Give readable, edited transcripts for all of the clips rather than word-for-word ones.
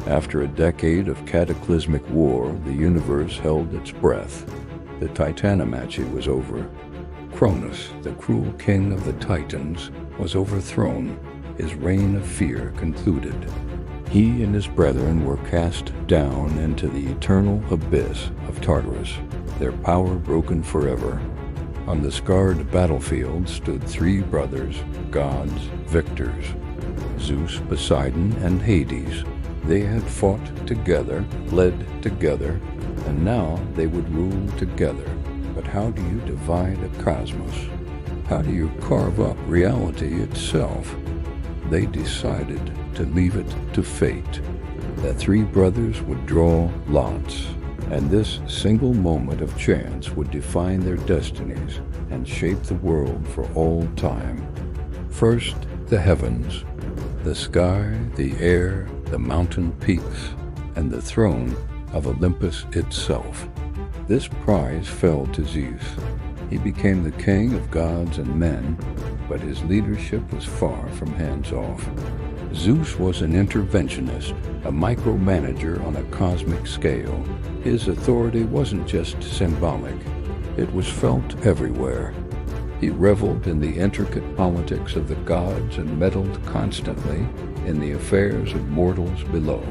After a decade of cataclysmic war, the universe held its breath. The Titanomachy was over. Cronus, the cruel king of the Titans, was overthrown. His reign of fear concluded. He and his brethren were cast down into the eternal abyss of Tartarus, their power broken forever. On the scarred battlefield stood three brothers, gods, victors, Zeus, Poseidon, and Hades. They had fought together, led together, and now they would rule together. But how do you divide a cosmos? How do you carve up reality itself? They decided to leave it to fate. The three brothers would draw lots, and this single moment of chance would define their destinies and shape the world for all time. First, the heavens, the sky, the air, the mountain peaks, and the throne of Olympus itself. This prize fell to Zeus. He became the king of gods and men, but his leadership was far from hands-off. Zeus was an interventionist, a micromanager on a cosmic scale. His authority wasn't just symbolic, it was felt everywhere. He reveled in the intricate politics of the gods and meddled constantly in the affairs of mortals below.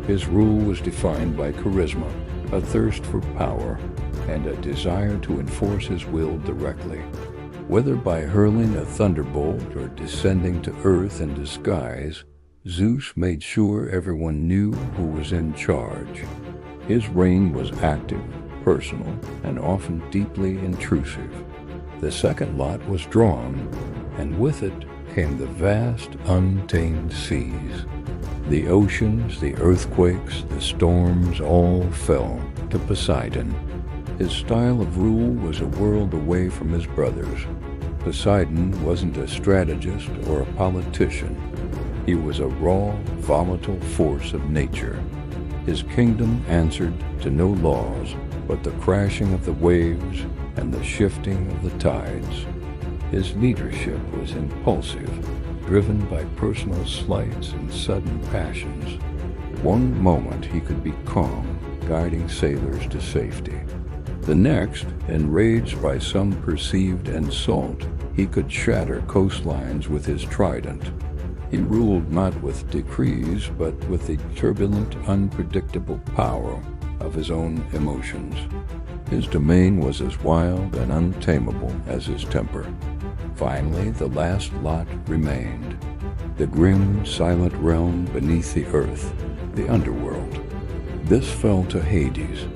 His rule was defined by charisma, a thirst for power, and a desire to enforce his will directly. Whether by hurling a thunderbolt or descending to earth in disguise, Zeus made sure everyone knew who was in charge. His reign was active, personal, and often deeply intrusive. The second lot was drawn, and with it came the vast, untamed seas. The oceans, the earthquakes, the storms all fell to Poseidon. His style of rule was a world away from his brothers. Poseidon wasn't a strategist or a politician. He was a raw, volatile force of nature. His kingdom answered to no laws but the crashing of the waves and the shifting of the tides. His leadership was impulsive, driven by personal slights and sudden passions. One moment he could be calm, guiding sailors to safety. The next, enraged by some perceived insult, he could shatter coastlines with his trident. He ruled not with decrees, but with the turbulent, unpredictable power of his own emotions. His domain was as wild and untamable as his temper. Finally, the last lot remained. The grim, silent realm beneath the earth, the underworld. This fell to Hades.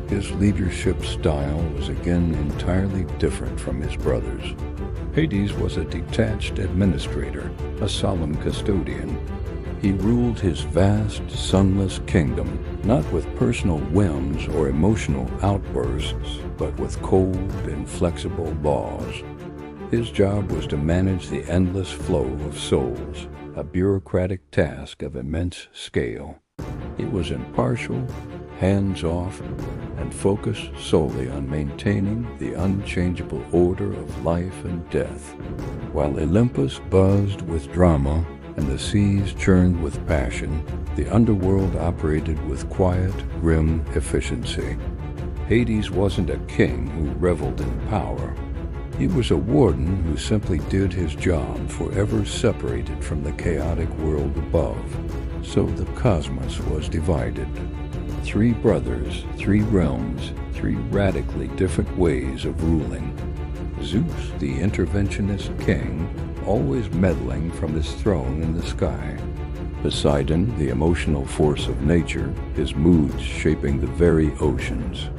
His leadership style was again entirely different from his brothers. Hades was a detached administrator, a solemn custodian. He ruled his vast, sunless kingdom, not with personal whims or emotional outbursts, but with cold, inflexible laws. His job was to manage the endless flow of souls, a bureaucratic task of immense scale. He was impartial, hands-off, and focused solely on maintaining the unchangeable order of life and death. While Olympus buzzed with drama and the seas churned with passion, the underworld operated with quiet, grim efficiency. Hades wasn't a king who reveled in power. He was a warden who simply did his job, forever separated from the chaotic world above. So the cosmos was divided. Three brothers, three realms, three radically different ways of ruling. Zeus, the interventionist king, always meddling from his throne in the sky. Poseidon, the emotional force of nature, his moods shaping the very oceans.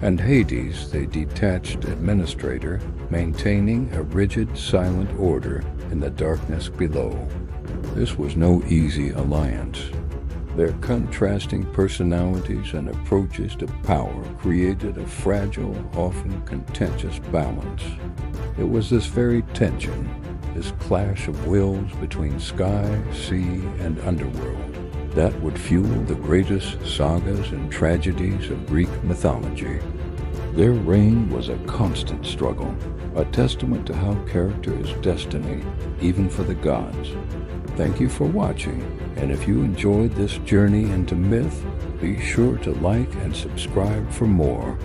And Hades, the detached administrator, maintaining a rigid, silent order in the darkness below. This was no easy alliance. Their contrasting personalities and approaches to power created a fragile, often contentious balance. It was this very tension, this clash of wills between sky, sea, and underworld, that would fuel the greatest sagas and tragedies of Greek mythology. Their reign was a constant struggle, a testament to how character is destiny, even for the gods. Thank you for watching, and if you enjoyed this journey into myth, be sure to like and subscribe for more.